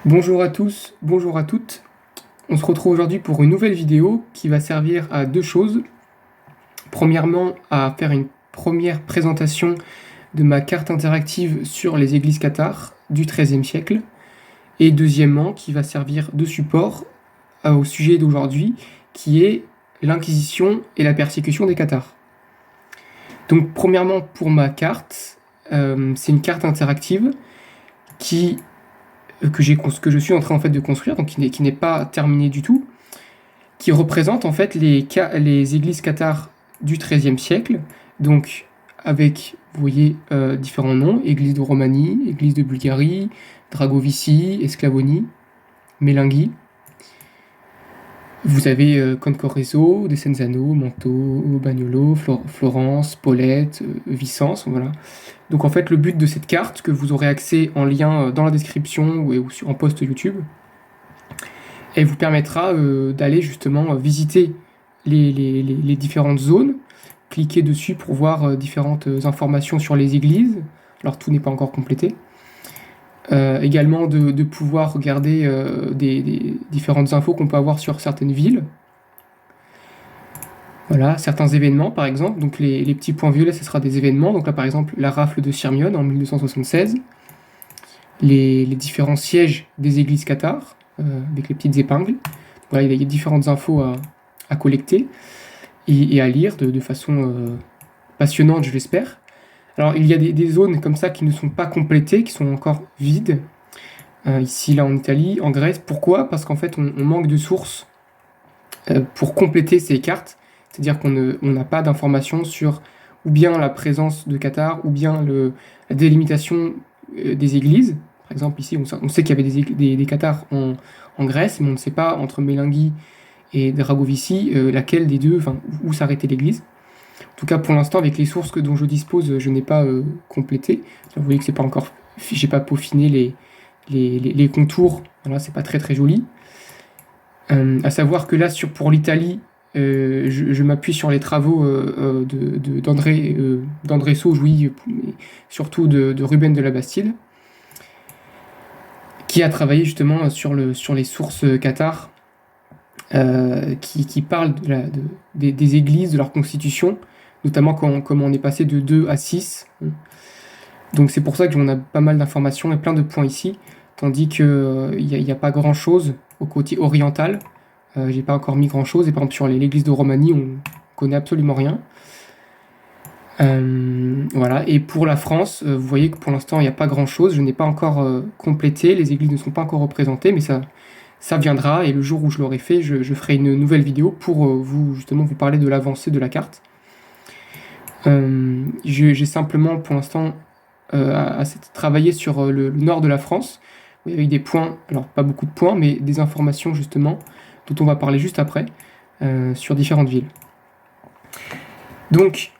Bonjour à tous, bonjour à toutes. On se retrouve aujourd'hui pour une nouvelle vidéo qui va servir à deux choses. Premièrement, à faire une première présentation de ma carte interactive sur les églises cathares du XIIIe siècle. Et deuxièmement, qui va servir de support au sujet d'aujourd'hui, qui est l'Inquisition et la persécution des cathares. Donc premièrement, pour ma carte, c'est une carte interactive que je suis en train en fait de construire, donc qui n'est pas terminé du tout, qui représente en fait les églises cathares du XIIIe siècle, donc avec, vous voyez, différents noms: église de Romanie, église de Bulgarie, Dragovici, Esclavonie, Melinghi. Vous avez Concorreso, Desenzano, Monto, Bagnolo, Florence, Paulette, Vicence, voilà. Donc en fait, le but de cette carte, que vous aurez accès en lien dans la description ou en post YouTube, elle vous permettra d'aller justement visiter les différentes zones, cliquer dessus pour voir différentes informations sur les églises. Alors tout n'est pas encore complété. Également de pouvoir regarder des différentes infos qu'on peut avoir sur certaines villes. Voilà, certains événements par exemple. Donc les petits points violets, ce sera des événements. Donc là par exemple, la rafle de Sirmione en 1276. Les différents sièges des églises cathares, avec les petites épingles. Voilà, il y a différentes infos à collecter et à lire de façon passionnante, je l'espère. Alors il y a des zones comme ça qui ne sont pas complétées, qui sont encore vides. Ici, là en Italie, en Grèce. Pourquoi ? Parce qu'en fait on manque de sources pour compléter ces cartes. C'est-à-dire qu'on n'a pas d'informations sur ou bien la présence de cathares, ou bien la délimitation des églises. Par exemple, ici, on sait qu'il y avait des cathares en Grèce, mais on ne sait pas, entre Melinghi et Dragovici, laquelle des deux, enfin, où s'arrêtait l'église. En tout cas, pour l'instant, avec les sources dont je dispose, je n'ai pas complété. Vous voyez que c'est pas encore, j'ai pas peaufiné les contours. Voilà, c'est pas très très joli. À savoir que là, pour l'Italie, je m'appuie sur les travaux d'André Sauge, oui, mais surtout de Ruben de la Bastide, qui a travaillé justement sur les sources cathares, qui parlent des églises, de leur constitution, notamment comment on est passé de 2 à 6. Donc c'est pour ça qu'on a pas mal d'informations et plein de points ici, tandis qu'il n'y a pas grand-chose au côté oriental. J'ai pas encore mis grand-chose, et par exemple sur l'église de Romanie, on connaît absolument rien. Voilà, et pour la France, vous voyez que pour l'instant il n'y a pas grand-chose, je n'ai pas encore complété, les églises ne sont pas encore représentées, mais ça viendra, et le jour où je l'aurai fait, je ferai une nouvelle vidéo pour vous parler de l'avancée de la carte. J'ai simplement pour l'instant travaillé sur le nord de la France, avec des points, alors pas beaucoup de points, mais des informations justement, dont on va parler juste après, sur différentes villes. Donc,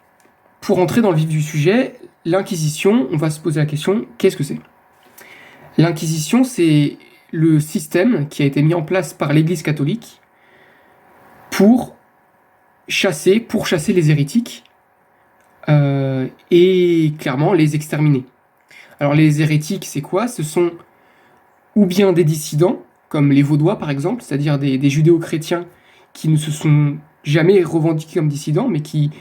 pour entrer dans le vif du sujet, l'Inquisition, on va se poser la question, qu'est-ce que c'est ? L'Inquisition, c'est le système qui a été mis en place par l'Église catholique pour chasser les hérétiques et clairement les exterminer. Alors les hérétiques, c'est quoi ? Ce sont ou bien des dissidents, comme les Vaudois par exemple, c'est-à-dire des judéo-chrétiens qui ne se sont jamais revendiqués comme dissidents, mais qui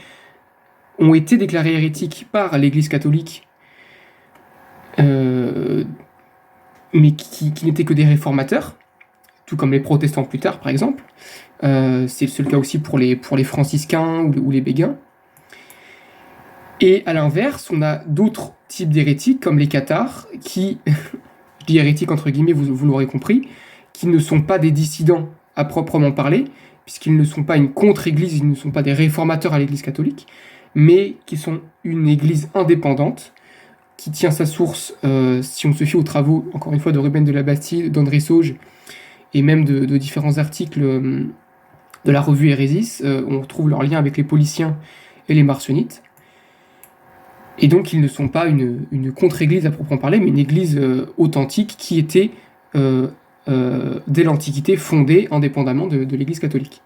ont été déclarés hérétiques par l'Église catholique, mais qui n'étaient que des réformateurs, tout comme les protestants plus tard, par exemple. C'est le cas aussi pour les franciscains ou les béguins. Et à l'inverse, on a d'autres types d'hérétiques, comme les cathares, qui, je dis hérétiques entre guillemets, vous l'aurez compris, qui ne sont pas des dissidents à proprement parler, puisqu'ils ne sont pas une contre-église, ils ne sont pas des réformateurs à l'Église catholique, mais qui sont une église indépendante, qui tient sa source, si on se fie aux travaux, encore une fois, de Ruben de la Bastide, d'André Sauge, et même de différents articles de la revue Hérésis, on retrouve leur lien avec les Pauliciens et les Marcionites. Et donc ils ne sont pas une contre-église à proprement parler, mais une église authentique qui était, dès l'Antiquité, fondée indépendamment de l'Église catholique.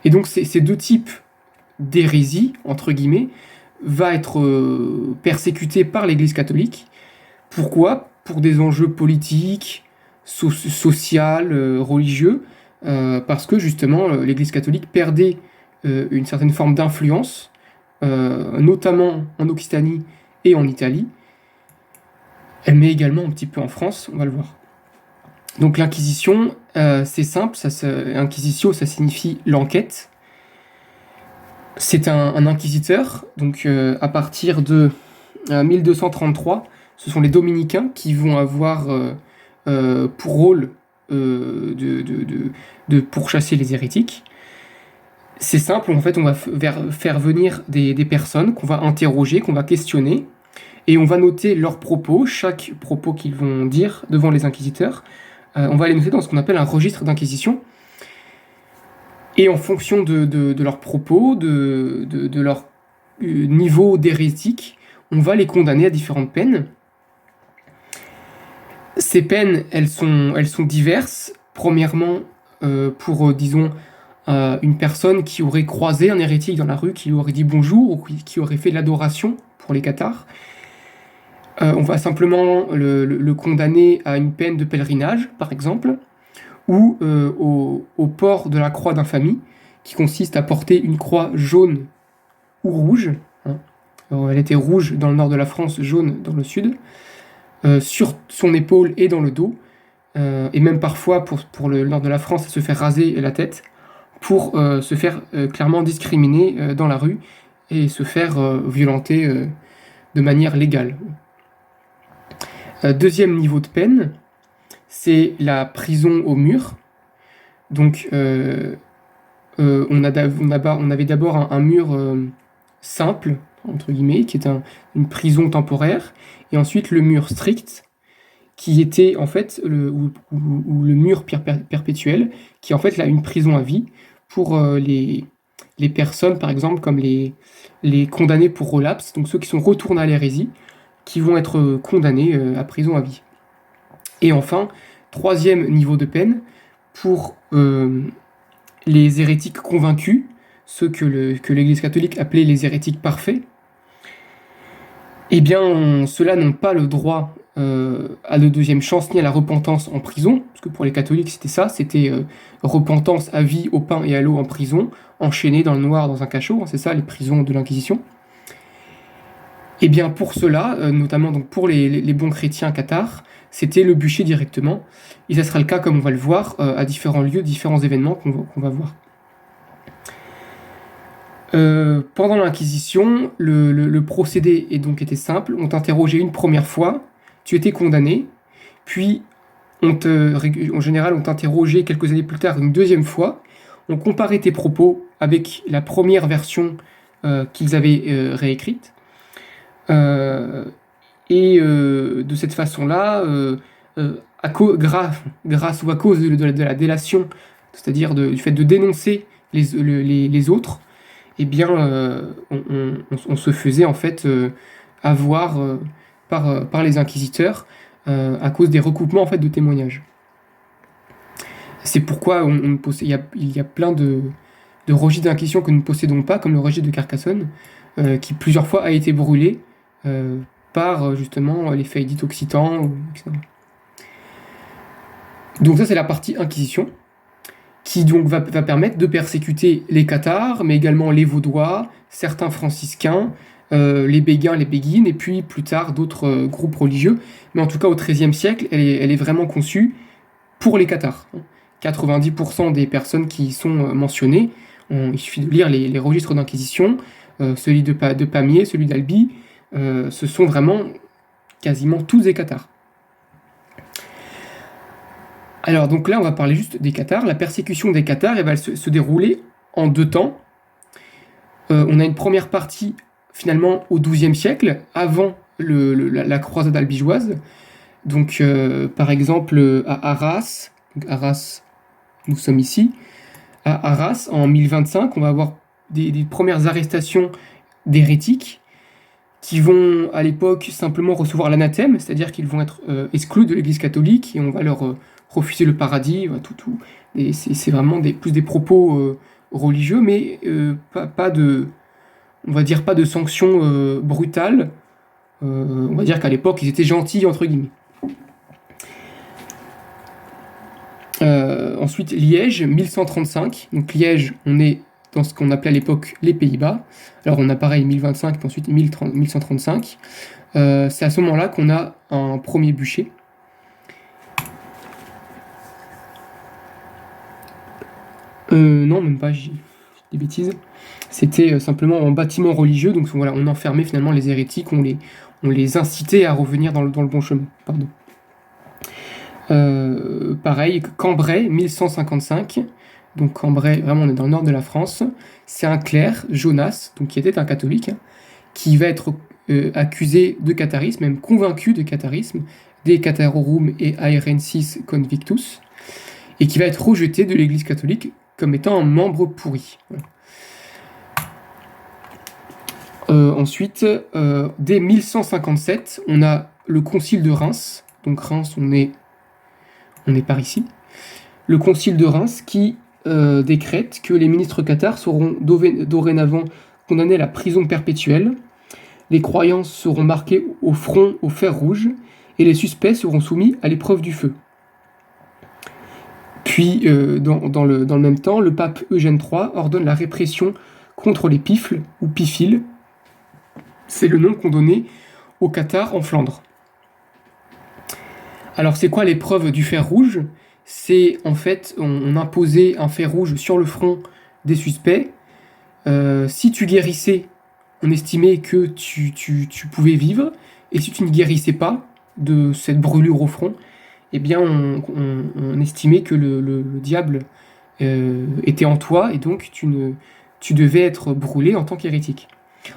Et donc ces deux types d'hérésie, entre guillemets, va être persécuté par l'Église catholique. Pourquoi ? Pour des enjeux politiques, social, religieux, parce que justement l'Église catholique perdait une certaine forme d'influence, notamment en Occitanie et en Italie, mais également un petit peu en France, on va le voir. Donc l'Inquisition, c'est simple, Inquisitio, ça signifie l'enquête. C'est un inquisiteur, donc à partir de 1233, ce sont les dominicains qui vont avoir pour rôle de pourchasser les hérétiques. C'est simple, en fait, on va faire venir des personnes qu'on va interroger, qu'on va questionner, et on va noter leurs propos, chaque propos qu'ils vont dire devant les inquisiteurs. On va les noter dans ce qu'on appelle un registre d'inquisition. Et en fonction de leurs propos, de leur niveau d'hérétique, on va les condamner à différentes peines. Ces peines, elles sont diverses. Premièrement, pour, disons, une personne qui aurait croisé un hérétique dans la rue, qui lui aurait dit bonjour, ou qui aurait fait de l'adoration pour les cathares. On va simplement le condamner à une peine de pèlerinage, par exemple, ou au port de la croix d'infamie, qui consiste à porter une croix jaune ou rouge. Alors, elle était rouge dans le nord de la France, jaune dans le sud, sur son épaule et dans le dos, et même parfois pour le nord de la France, se faire raser la tête, pour se faire clairement discriminer dans la rue, et se faire violenter de manière légale. Deuxième niveau de peine, c'est la prison au mur. Donc, on avait d'abord un mur simple, entre guillemets, qui est une prison temporaire, et ensuite le mur strict, qui était en fait ou le mur perpétuel, qui est en fait là une prison à vie pour les personnes, par exemple, comme les condamnés pour relapse, donc ceux qui sont retournés à l'hérésie, qui vont être condamnés à prison à vie. Et enfin, troisième niveau de peine, pour les hérétiques convaincus, ceux que l'Église catholique appelait les hérétiques parfaits, eh bien, ceux-là n'ont pas le droit à de deuxième chance ni à la repentance en prison, parce que pour les catholiques c'était ça, c'était repentance à vie au pain et à l'eau en prison, enchaînés dans le noir dans un cachot, c'est ça les prisons de l'Inquisition. Et bien pour cela, notamment donc pour les bons chrétiens cathares, c'était le bûcher directement, et ça sera le cas comme on va le voir à différents lieux, différents événements qu'on va voir. Pendant l'Inquisition, le procédé était simple. On t'interrogeait une première fois, tu étais condamné, puis en général on t'interrogeait quelques années plus tard une deuxième fois, on comparait tes propos avec la première version qu'ils avaient réécrite, et de cette façon-là, grâce ou à cause de la délation, c'est-à-dire du fait de dénoncer les autres, eh bien, on se faisait en fait avoir par les inquisiteurs à cause des recoupements en fait de témoignages. C'est pourquoi il y a plein de registres d'inquisition que nous ne possédons pas, comme le registre de Carcassonne, qui plusieurs fois a été brûlé par justement les faillites occitans, etc. Donc ça c'est la partie inquisition, qui donc va permettre de persécuter les cathares, mais également les vaudois, certains franciscains, les béguins, les béguines, et puis plus tard d'autres groupes religieux. Mais en tout cas au XIIIe siècle, elle est vraiment conçue pour les cathares. 90% des personnes qui y sont mentionnées, il suffit de lire les registres d'inquisition, celui de Pamiers, celui d'Albi, ce sont vraiment quasiment tous des cathares. Alors donc là on va parler juste des cathares. La persécution des cathares elle va se dérouler en deux temps. On a une première partie finalement au XIIe siècle, avant la croisade albigeoise. Donc par exemple à Arras, nous sommes ici, à Arras en 1025, on va avoir des premières arrestations d'hérétiques qui vont à l'époque simplement recevoir l'anathème, c'est-à-dire qu'ils vont être exclus de l'Église catholique et on va leur refuser le paradis, tout. Et c'est vraiment plus des propos religieux, mais pas de sanctions brutales. On va dire qu'à l'époque, ils étaient gentils, entre guillemets. Ensuite, Liège, 1135. Donc Liège, on est dans ce qu'on appelait à l'époque les Pays-Bas. Alors on a pareil 1025, puis ensuite 1135. C'est à ce moment-là qu'on a un premier bûcher. Non, même pas, j'ai des bêtises. C'était simplement un bâtiment religieux, donc voilà, on enfermait finalement les hérétiques, on les incitait à revenir dans le bon chemin. Pardon. Pareil, Cambrai, 1155. Donc Cambrai, vraiment on est dans le nord de la France. C'est un clerc, Jonas, donc qui était un catholique, hein, qui va être accusé de catharisme, même convaincu de catharisme, de Catharorum et Aerensis Convictus, et qui va être rejeté de l'Église catholique comme étant un membre pourri. Voilà. Ensuite, dès 1157, on a le concile de Reims. Donc Reims, on est par ici. Le concile de Reims qui décrète que les ministres cathares seront dorénavant condamnés à la prison perpétuelle. Les croyants seront marqués au front au fer rouge et les suspects seront soumis à l'épreuve du feu. Puis, dans le même temps, le pape Eugène III ordonne la répression contre les pifles ou piphiles. C'est le nom qu'on donnait aux cathares en Flandre. Alors, c'est quoi l'épreuve du fer rouge ? C'est en fait, on imposait un fer rouge sur le front des suspects. Si tu guérissais, on estimait que tu pouvais vivre. Et si tu ne guérissais pas de cette brûlure au front, eh bien, on estimait que le diable était en toi et donc tu devais être brûlé en tant qu'hérétique.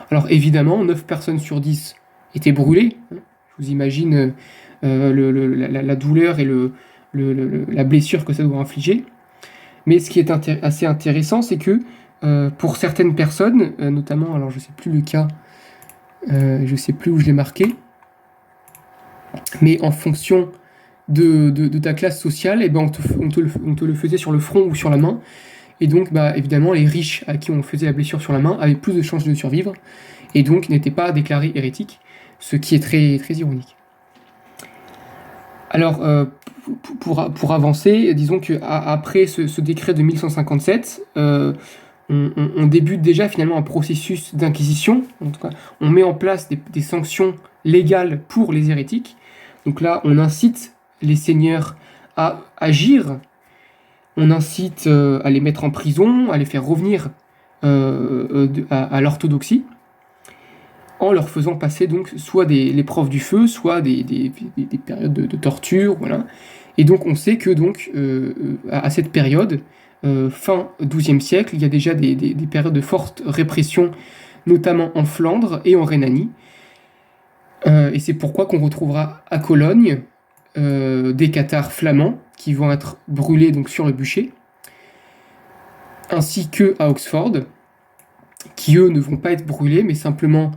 Alors évidemment, 9 personnes sur 10 étaient brûlées. Je vous imagine la douleur et la blessure que ça doit infliger. Mais ce qui est assez intéressant, c'est que pour certaines personnes, notamment, alors je ne sais plus le cas, je ne sais plus où je l'ai marqué, mais en fonction de ta classe sociale, eh ben on te le faisait sur le front ou sur la main. Et donc, évidemment, les riches à qui on faisait la blessure sur la main avaient plus de chances de survivre, et donc n'étaient pas déclarés hérétiques, ce qui est très, très ironique. Alors, pour avancer, disons qu'après ce décret de 1157, on débute déjà finalement un processus d'inquisition. En tout cas, on met en place des sanctions légales pour les hérétiques. Donc là, on incite les seigneurs à agir, on incite à les mettre en prison, à les faire revenir à l'orthodoxie, en leur faisant passer donc soit l'épreuve du feu, soit des périodes de torture, voilà. Et donc on sait que donc à cette période, fin XIIe siècle, il y a déjà des périodes de forte répression, notamment en Flandre et en Rhénanie. Et c'est pourquoi qu'on retrouvera à Cologne des cathares flamands qui vont être brûlés donc sur le bûcher, ainsi que à Oxford, qui eux ne vont pas être brûlés, mais simplement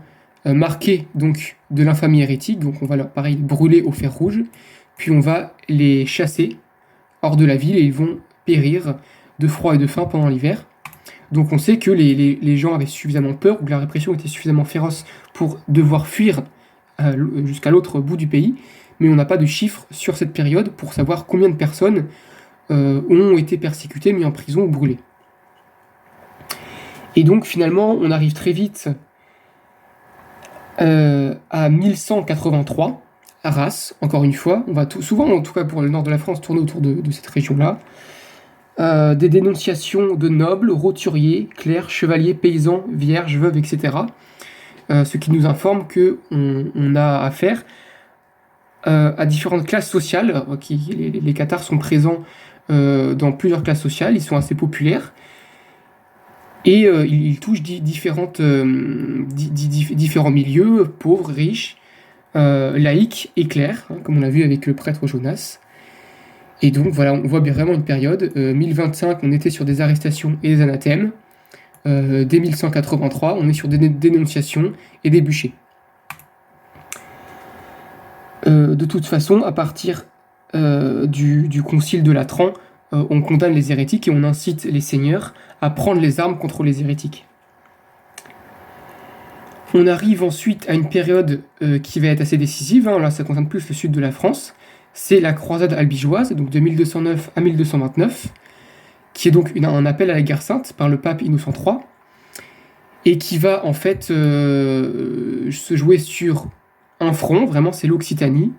marqués donc de l'infamie hérétique. Donc on va leur pareil brûler au fer rouge, puis on va les chasser hors de la ville et ils vont périr de froid et de faim pendant l'hiver. Donc on sait que les gens avaient suffisamment peur, ou que la répression était suffisamment féroce pour devoir fuir jusqu'à l'autre bout du pays, mais on n'a pas de chiffres sur cette période pour savoir combien de personnes ont été persécutées, mises en prison ou brûlées. Et donc finalement, on arrive très vite à 1183, à Arras, encore une fois. On va souvent, en tout cas pour le nord de la France, tourner autour de cette région-là. Des dénonciations de nobles, roturiers, clercs, chevaliers, paysans, vierges, veuves, etc. Ce qui nous informe qu'on a affaire à différentes classes sociales. Les cathares sont présents dans plusieurs classes sociales, ils sont assez populaires. Et ils touchent différents milieux, pauvres, riches, laïcs et clercs, hein, comme on l'a vu avec le prêtre Jonas. Et donc voilà, on voit vraiment une période. 1025, on était sur des arrestations et des anathèmes. Dès 1183, on est sur des dénonciations et des bûchers. De toute façon, à partir du concile de Latran, on condamne les hérétiques et on incite les seigneurs à prendre les armes contre les hérétiques. On arrive ensuite à une période qui va être assez décisive, hein, là ça concerne plus le sud de la France, c'est la croisade albigeoise, donc de 1209 à 1229, qui est donc un appel à la guerre sainte par le pape Innocent III, et qui va en fait se jouer sur un front, vraiment c'est l'Occitanie.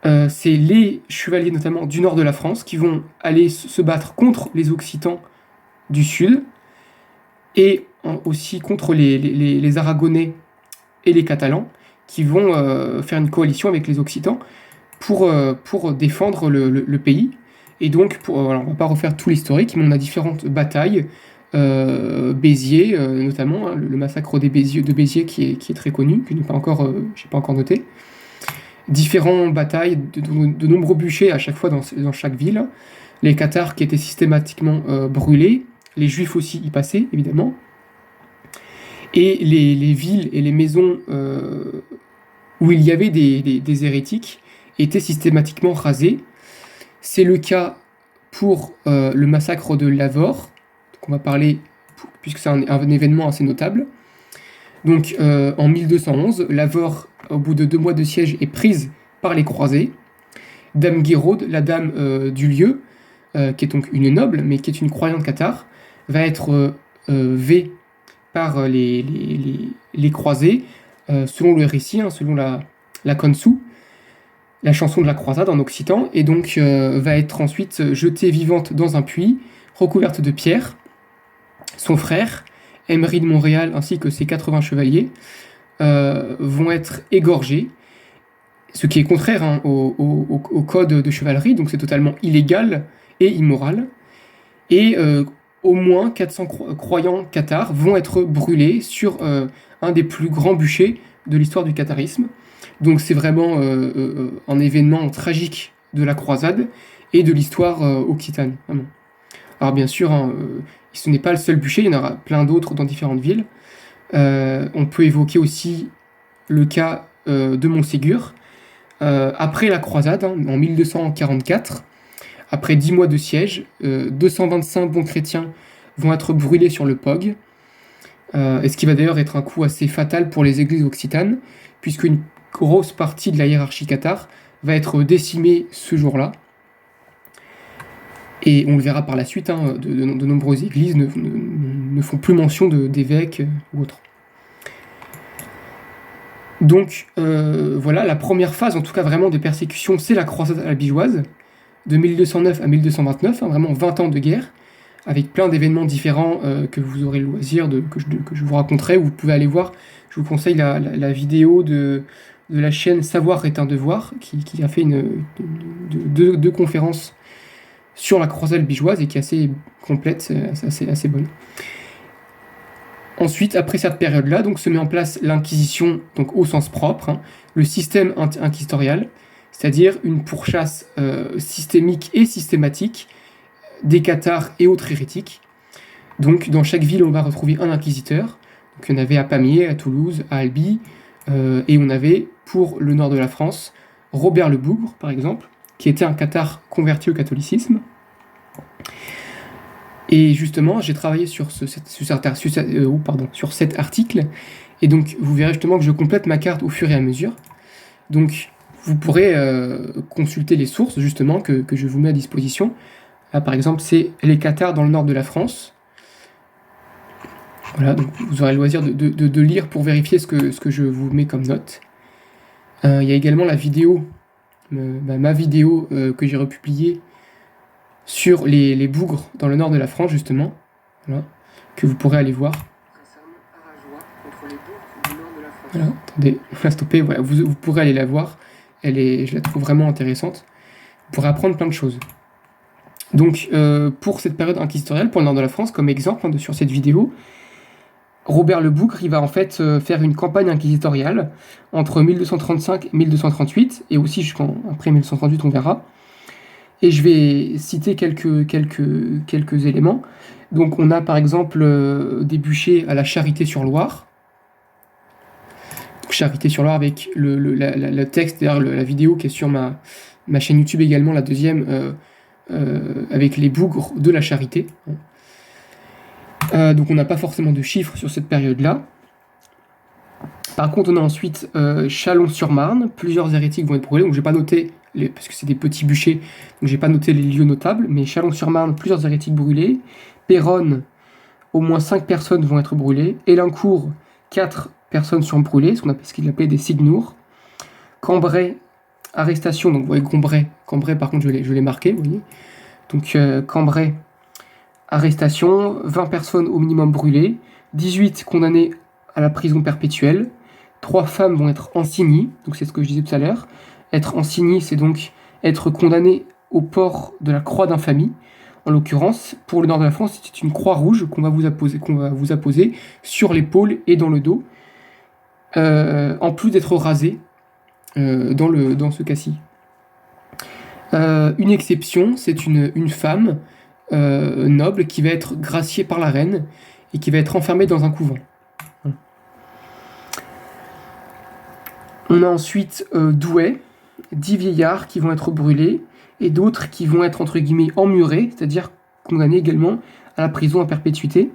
C'est les chevaliers notamment du nord de la France qui vont aller se battre contre les Occitans du sud, et aussi contre les Aragonais et les Catalans, qui vont faire une coalition avec les Occitans pour défendre le pays. Et donc, alors, on ne va pas refaire tout l'historique, mais on a différentes batailles. Béziers, notamment, hein, le massacre de Béziers qui est très connu, que je n'ai pas encore noté. Différentes batailles, de nombreux bûchers à chaque fois dans chaque ville. Les Cathares qui étaient systématiquement brûlés, les Juifs aussi y passaient, évidemment. Et les villes et les maisons où il y avait des hérétiques étaient systématiquement rasées. C'est le cas pour le massacre de Lavore, qu'on va parler, puisque c'est un événement assez notable. Donc en 1211, Lavore, au bout de 2 mois de siège, est prise par les croisés. Dame Guiraud, la dame du lieu, qui est donc une noble, mais qui est une croyante cathare, va être vée par les croisés, selon le récit, hein, selon la Konsou, la chanson de la croisade en occitan, et donc va être ensuite jetée vivante dans un puits, recouverte de pierres. Son frère, Emery de Montréal, ainsi que ses 80 chevaliers, vont être égorgés, ce qui est contraire, hein, au code de chevalerie, donc c'est totalement illégal et immoral. Et au moins 400 croyants cathares vont être brûlés sur un des plus grands bûchers de l'histoire du catharisme. Donc c'est vraiment un événement tragique de la croisade et de l'histoire occitane, vraiment. Alors bien sûr, hein, ce n'est pas le seul bûcher, il y en aura plein d'autres dans différentes villes. On peut évoquer aussi le cas de Montségur. Après la croisade, hein, en 1244, après 10 mois de siège, 225 bons chrétiens vont être brûlés sur le POG, et ce qui va d'ailleurs être un coup assez fatal pour les églises occitanes, puisqu'une grosse partie de la hiérarchie cathare va être décimée ce jour-là. Et on le verra par la suite, hein, de nombreuses églises ne font plus mention d'évêques ou autres. Donc voilà, la première phase, en tout cas vraiment de persécution, c'est la croisade albigeoise, de 1209 à 1229, hein, vraiment 20 ans de guerre, avec plein d'événements différents que vous aurez le loisir que je vous raconterai, où vous pouvez aller voir. Je vous conseille la vidéo de la chaîne Savoir est un devoir, qui a fait deux conférences sur la croisade albigeoise et qui est assez complète, assez bonne. Ensuite, après cette période-là, donc se met en place l'Inquisition, donc au sens propre, hein, le système inquisitorial, c'est-à-dire une pourchasse systémique et systématique des cathares et autres hérétiques. Donc dans chaque ville, on va retrouver un inquisiteur. Donc il y en avait à Pamiers, à Toulouse, à Albi, et on avait, pour le nord de la France, Robert le Bougre, par exemple, qui était un cathare converti au catholicisme. Et justement, j'ai travaillé sur cet article, et donc vous verrez justement que je complète ma carte au fur et à mesure. Donc vous pourrez consulter les sources justement que je vous mets à disposition. Là par exemple, c'est les cathares dans le nord de la France. Voilà, donc vous aurez le loisir de lire pour vérifier ce que je vous mets comme note. Il y a également la vidéo, ma vidéo que j'ai republiée sur les bougres dans le nord de la France, justement, voilà, que vous pourrez aller voir. Voilà, attendez, on va stopper, voilà, vous pourrez aller la voir, je la trouve vraiment intéressante. Vous pourrez apprendre plein de choses. Donc, pour cette période inquisitoriale, pour le nord de la France, comme exemple, hein, sur cette vidéo, Robert le Bougre, il va en fait faire une campagne inquisitoriale entre 1235 et 1238, et aussi jusqu'après 1238, on verra. Et je vais citer quelques éléments. Donc on a par exemple des bûchers à la Charité-sur-Loire. Charité-sur-Loire avec le texte, d'ailleurs la vidéo qui est sur ma chaîne YouTube également, la deuxième, avec les bougres de la Charité. Donc on n'a pas forcément de chiffres sur cette période-là. Par contre, on a ensuite Chalon-sur-Marne, plusieurs hérétiques vont être brûlés, donc je n'ai pas noté parce que c'est des petits bûchers, donc j'ai pas noté les lieux notables, mais Chalon-sur-Marne, plusieurs hérétiques brûlés, Péronne, au moins 5 personnes vont être brûlées, Élincourt, 4 personnes sont brûlées, ce qu'il appelait des signours, Cambrai, arrestation, donc vous voyez Cambrai par contre je l'ai marqué, vous voyez, donc Cambrai, arrestation, 20 personnes au minimum brûlées, 18 condamnées à la prison perpétuelle, 3 femmes vont être ensignées, donc c'est ce que je disais tout à l'heure. Être ensigné, c'est donc être condamné au port de la croix d'infamie. En l'occurrence, pour le nord de la France, c'est une croix rouge qu'on va vous apposer sur l'épaule et dans le dos, en plus d'être rasé dans ce cas-ci. Une exception, c'est une femme noble qui va être graciée par la reine et qui va être enfermée dans un couvent. On a ensuite Douai, 10 vieillards qui vont être brûlés et d'autres qui vont être entre guillemets emmurés, c'est-à-dire condamnés également à la prison à perpétuité.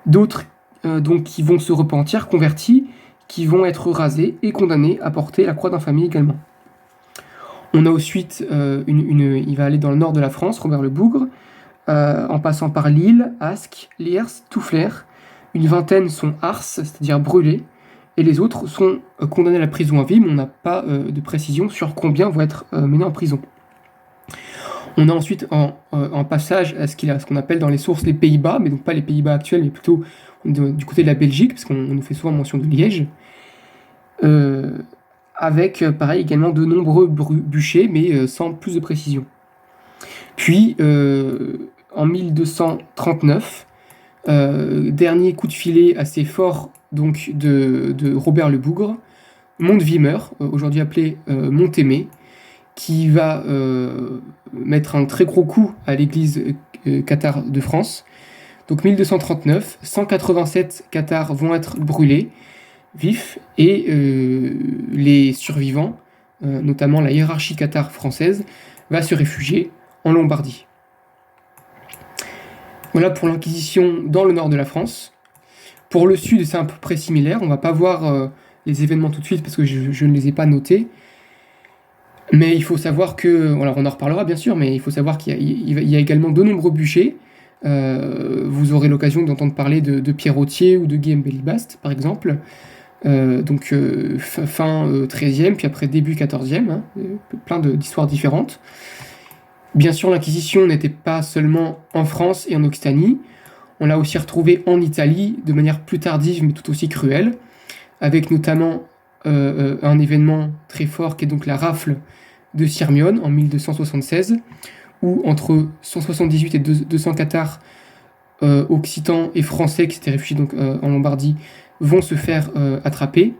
D'autres donc qui vont se repentir, convertis, qui vont être rasés et condamnés à porter la croix d'infamie également. On a ensuite il va aller dans le nord de la France, Robert le Bougre, en passant par Lille, Ascq, Liers, Toufflers. Une vingtaine sont ars, c'est-à-dire brûlés, et les autres sont condamnés à la prison à vie, mais on n'a pas de précision sur combien vont être menés en prison. On a ensuite un passage à ce qu'on appelle dans les sources les Pays-Bas, mais donc pas les Pays-Bas actuels, mais plutôt du côté de la Belgique, parce qu'on nous fait souvent mention de Liège, avec pareil également de nombreux bûchers, mais sans plus de précision. Puis en 1239, dernier coup de filet assez fort donc de Robert le Bougre, Montevimeur, aujourd'hui appelé Montémé, qui va mettre un très gros coup à l'église cathare de France. Donc 1239, 187 cathares vont être brûlés, vifs, et les survivants, notamment la hiérarchie cathare française, va se réfugier en Lombardie. Voilà pour l'Inquisition dans le nord de la France. Pour le sud, c'est à peu près similaire. On va pas voir les événements tout de suite parce que je ne les ai pas notés. Mais il faut savoir que, alors on en reparlera bien sûr, mais il faut savoir qu'il y a également de nombreux bûchers. Vous aurez l'occasion d'entendre parler de Pierre Authier ou de Guillaume Bélibast, par exemple. Donc fin 13e, puis après début 14e, hein, plein d'histoires différentes. Bien sûr, l'Inquisition n'était pas seulement en France et en Occitanie. On l'a aussi retrouvé en Italie de manière plus tardive, mais tout aussi cruelle, avec notamment un événement très fort qui est donc la rafle de Sirmione en 1276, où entre 178 et 200 cathares occitans et français qui s'étaient réfugiés donc, en Lombardie vont se faire attraper.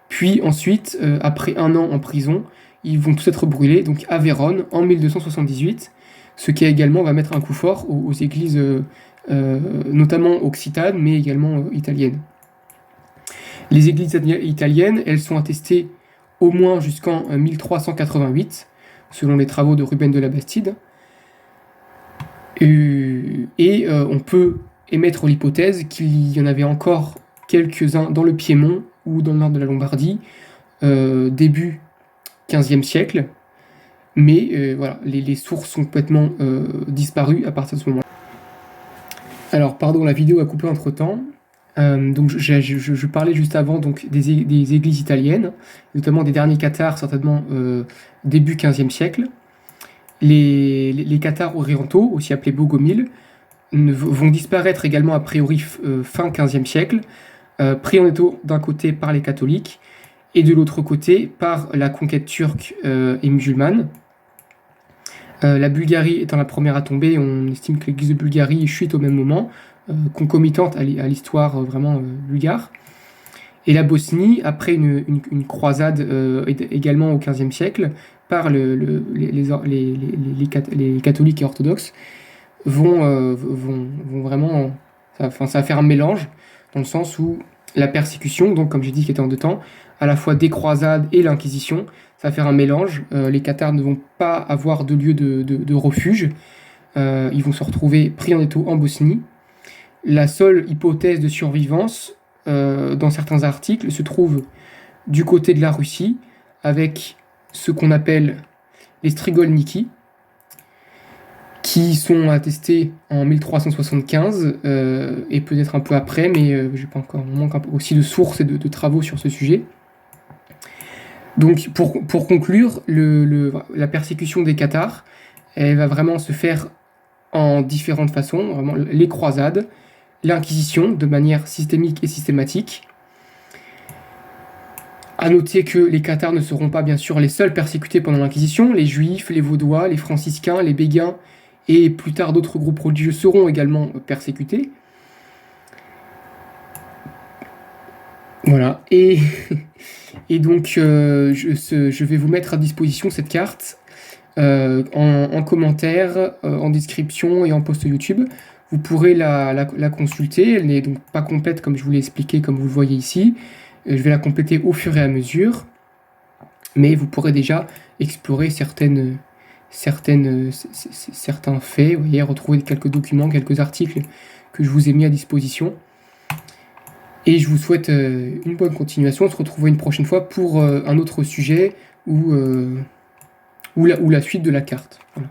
Puis ensuite, après un an en prison, ils vont tous être brûlés, donc à Vérone en 1278, ce qui également va mettre un coup fort aux églises notamment occitanes, mais également italiennes. Les églises italiennes, elles sont attestées au moins jusqu'en 1388, selon les travaux de Ruben de la Bastide. On peut émettre l'hypothèse qu'il y en avait encore quelques-uns dans le Piémont ou dans le nord de la Lombardie, début 15e siècle. Mais voilà, les sources sont complètement disparues à partir de ce moment-là. Alors, pardon, la vidéo a coupé entre-temps. Donc je parlais juste avant donc, des églises italiennes, notamment des derniers cathares, certainement début 15e siècle. Les cathares orientaux, aussi appelés bogomiles, vont disparaître également a priori fin 15e siècle, pris en étau d'un côté par les catholiques et de l'autre côté par la conquête turque et musulmane. La Bulgarie étant la première à tomber, on estime que l'église de Bulgarie chute au même moment, concomitante à l'histoire vraiment bulgare. Et la Bosnie, après une croisade également au XVe siècle, par les catholiques et orthodoxes, vont vraiment... ça va faire un mélange, dans le sens où la persécution, donc comme j'ai dit qui était en deux temps, à la fois des croisades et l'Inquisition, ça va faire un mélange. Les cathares ne vont pas avoir de lieu de refuge. Ils vont se retrouver pris en étau en Bosnie. La seule hypothèse de survivance, dans certains articles, se trouve du côté de la Russie, avec ce qu'on appelle les Strigolniki, qui sont attestés en 1375 et peut-être un peu après, mais j'ai pas encore, on manque aussi de sources et de travaux sur ce sujet. Donc pour conclure, la persécution des cathares, elle va vraiment se faire en différentes façons, vraiment les croisades, l'Inquisition de manière systémique et systématique. À noter que les cathares ne seront pas bien sûr les seuls persécutés pendant l'Inquisition, les juifs, les vaudois, les franciscains, les béguins et plus tard d'autres groupes religieux seront également persécutés. Voilà, et donc je vais vous mettre à disposition cette carte en commentaire, en description et en post YouTube. Vous pourrez la consulter, elle n'est donc pas complète comme je vous l'ai expliqué, comme vous le voyez ici. Je vais la compléter au fur et à mesure, mais vous pourrez déjà explorer certains faits, vous voyez, retrouver quelques documents, quelques articles que je vous ai mis à disposition. Et je vous souhaite une bonne continuation. On se retrouvera une prochaine fois pour un autre sujet ou la suite de la carte. Voilà.